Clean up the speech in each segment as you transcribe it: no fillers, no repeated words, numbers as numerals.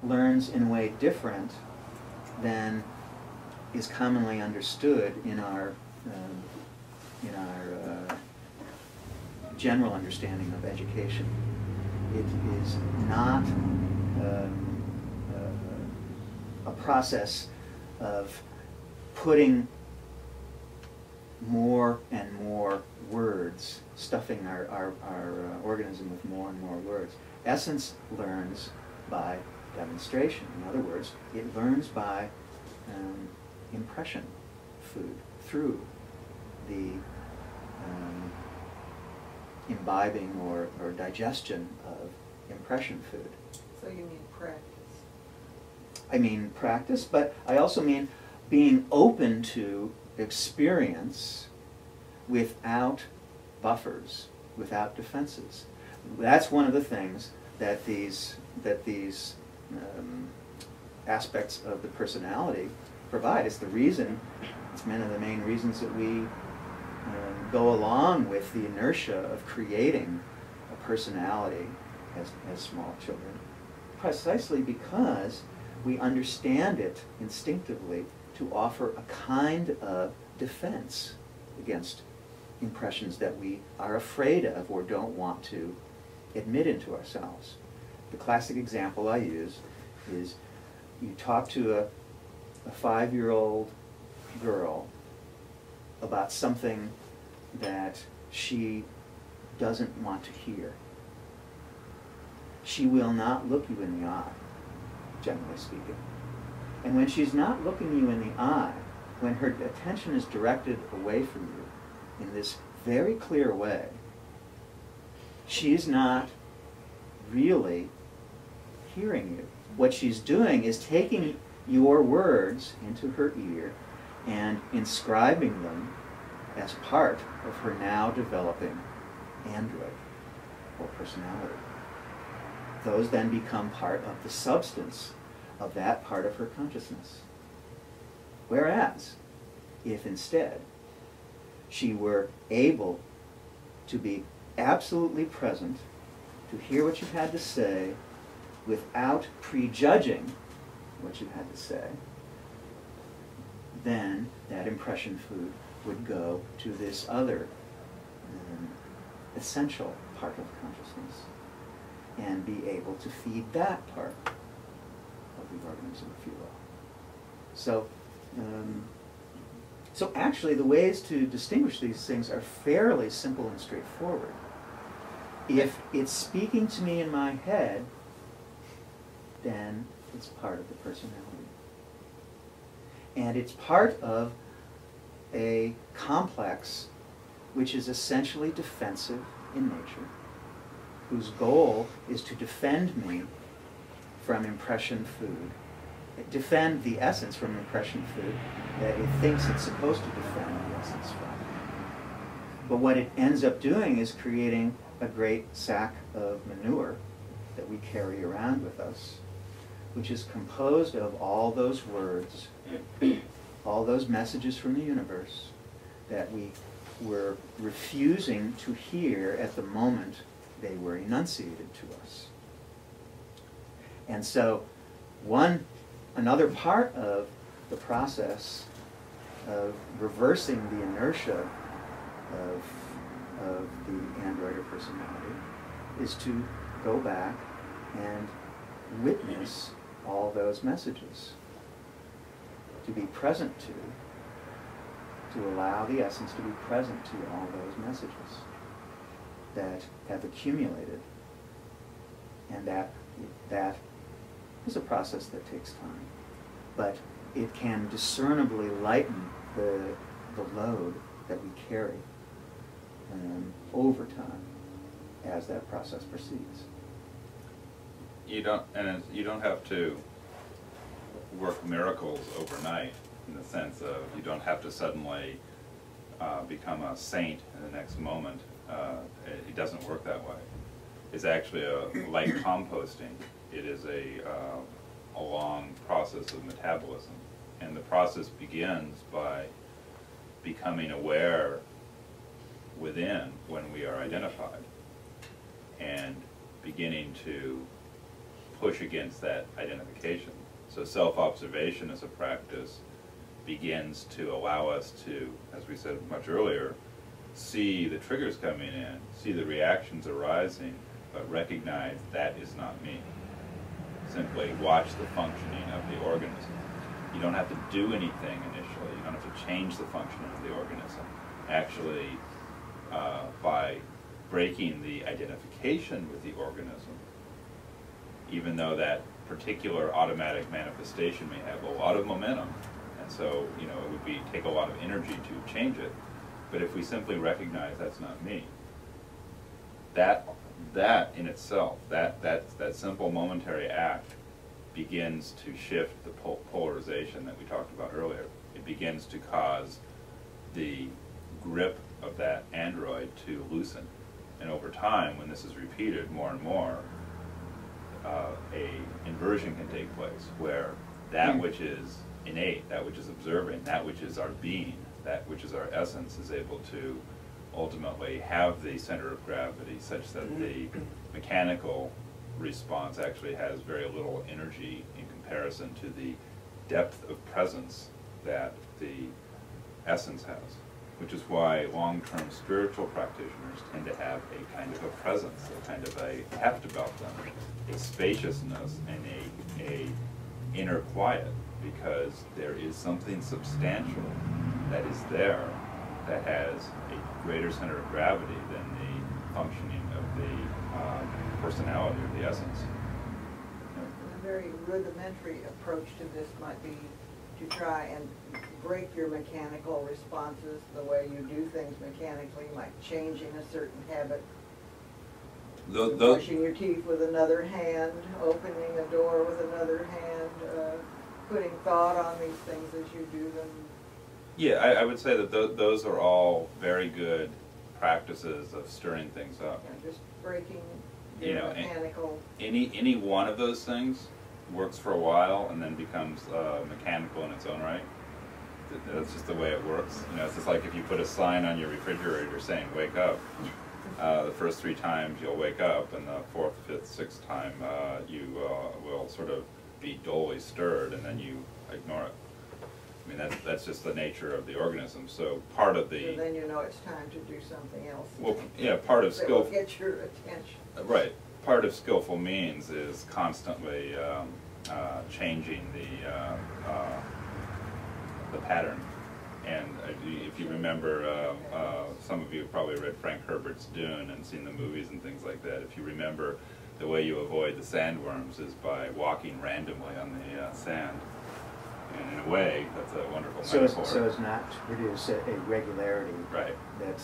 learns in a way different than is commonly understood in our general understanding of education. It is not a process of putting more and more words, stuffing our organism with more and more words. Essence learns by demonstration. In other words, it learns by impression food, through the imbibing or digestion of impression food. So you mean practice? I mean practice, but I also mean being open to experience without buffers, without defenses. That's one of the things that these aspects of the personality provide. It's the reason, it's one of the main reasons that we go along with the inertia of creating a personality as small children, precisely because we understand it instinctively to offer a kind of defense against impressions that we are afraid of or don't want to admit into ourselves. The classic example I use is you talk to a 5-year-old girl about something that she doesn't want to hear. She will not look you in the eye, generally speaking. And when she's not looking you in the eye, when her attention is directed away from you in this very clear way, she's not really hearing you. What she's doing is taking your words into her ear and inscribing them as part of her now developing android or personality. Those then become part of the substance of that part of her consciousness. Whereas, if instead she were able to be absolutely present, to hear what you had to say without prejudging what you had to say, then that impression food would go to this other essential part of consciousness and be able to feed that part of the organism, if you will. So, so actually the ways to distinguish these things are fairly simple and straightforward. If it's speaking to me in my head, then it's part of the personality. And it's part of a complex which is essentially defensive in nature, whose goal is to defend me from impression food, defend the essence from impression food that it thinks it's supposed to defend the essence from. But what it ends up doing is creating a great sack of manure that we carry around with us, which is composed of all those words, all those messages from the universe that we were refusing to hear at the moment they were enunciated to us. And so another part of the process of reversing the inertia of the android or personality is to go back and witness all those messages, to be present to allow the essence to be present to all those messages that have accumulated. And that is a process that takes time. But it can discernibly lighten the load that we carry over time as that process proceeds. You don't have to work miracles overnight, in the sense of you don't have to suddenly become a saint in the next moment. It doesn't work that way. It's actually like composting. It is a long process of metabolism, and the process begins by becoming aware within when we are identified, and beginning to push against that identification. So self-observation as a practice begins to allow us to, as we said much earlier, see the triggers coming in, see the reactions arising, but recognize that is not me. Simply watch the functioning of the organism. You don't have to do anything initially. You don't have to change the functioning of the organism. Actually, by breaking the identification with the organism, even though that particular automatic manifestation may have a lot of momentum, and so it would take a lot of energy to change it. But if we simply recognize that's not me, that in itself, that simple momentary act begins to shift the polarization that we talked about earlier. It begins to cause the grip of that android to loosen. And over time, when this is repeated more and more, a inversion can take place where that which is innate, that which is observing, that which is our being, that which is our essence is able to ultimately have the center of gravity such that the mechanical response actually has very little energy in comparison to the depth of presence that the essence has, which is why long-term spiritual practitioners tend to have a kind of a presence, a kind of a heft about them, a spaciousness and a inner quiet, because there is something substantial that is there that has a greater center of gravity than the functioning of the personality or the essence. A very rudimentary approach to this might be to try and break your mechanical responses, the way you do things mechanically, like changing a certain habit, brushing your teeth with another hand, opening a door with another hand, putting thought on these things as you do them. Yeah, I would say that those are all very good practices of stirring things up. Yeah, just breaking your mechanical... Any one of those things works for a while and then becomes mechanical in its own right. That's just the way it works. It's just like if you put a sign on your refrigerator saying "wake up." The first 3 times you'll wake up, and the 4th, 5th, 6th time you will sort of be dully stirred, and then you ignore it. I mean, that's just the nature of the organism. So part of the... So then you know it's time to do something else. Well, yeah, part of skill... That will get your attention. Right. Part of skillful means is constantly changing the pattern. And if you remember, some of you have probably read Frank Herbert's Dune and seen the movies and things like that. If you remember, the way you avoid the sandworms is by walking randomly on the sand. And in a way, that's a wonderful metaphor. So as not to produce a regularity right. that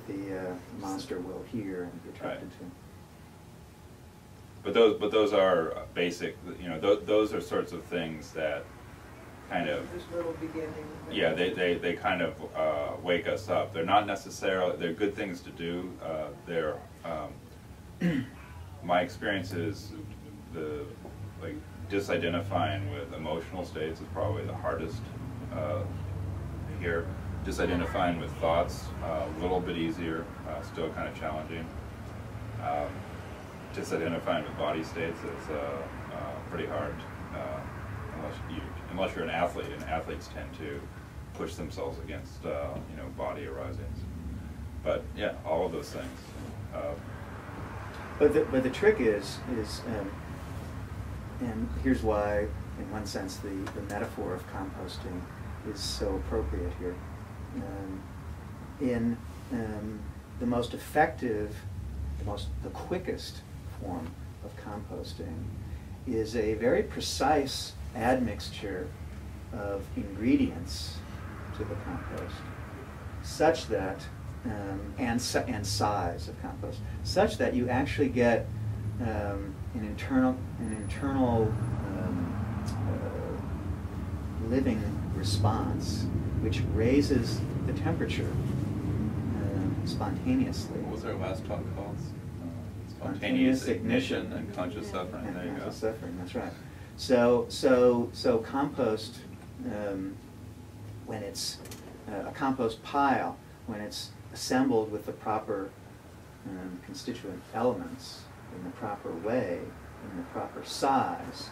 the monster will hear and be attracted right. to. But those are basic. Those are sorts of things that kind of just little beginning. Yeah, they kind of wake us up. They're not necessarily, they're good things to do. They're my experience is disidentifying with emotional states is probably the hardest here. Disidentifying with thoughts, a little bit easier, still kind of challenging. Disidentifying with body states is pretty hard, unless you're an athlete, and athletes tend to push themselves against body arisings. But yeah, all of those things. But the trick is and here's why, in one sense, the metaphor of composting is so appropriate here. In the most effective, the quickest form of composting is a very precise admixture of ingredients to the compost, such that and size of compost, such that you actually get an internal living response, which raises the temperature spontaneously. What was our last talk called? Spontaneous ignition and conscious suffering. And there you conscious go. suffering. That's right. So compost, when it's a compost pile, when it's assembled with the proper constituent elements in the proper way, in the proper size,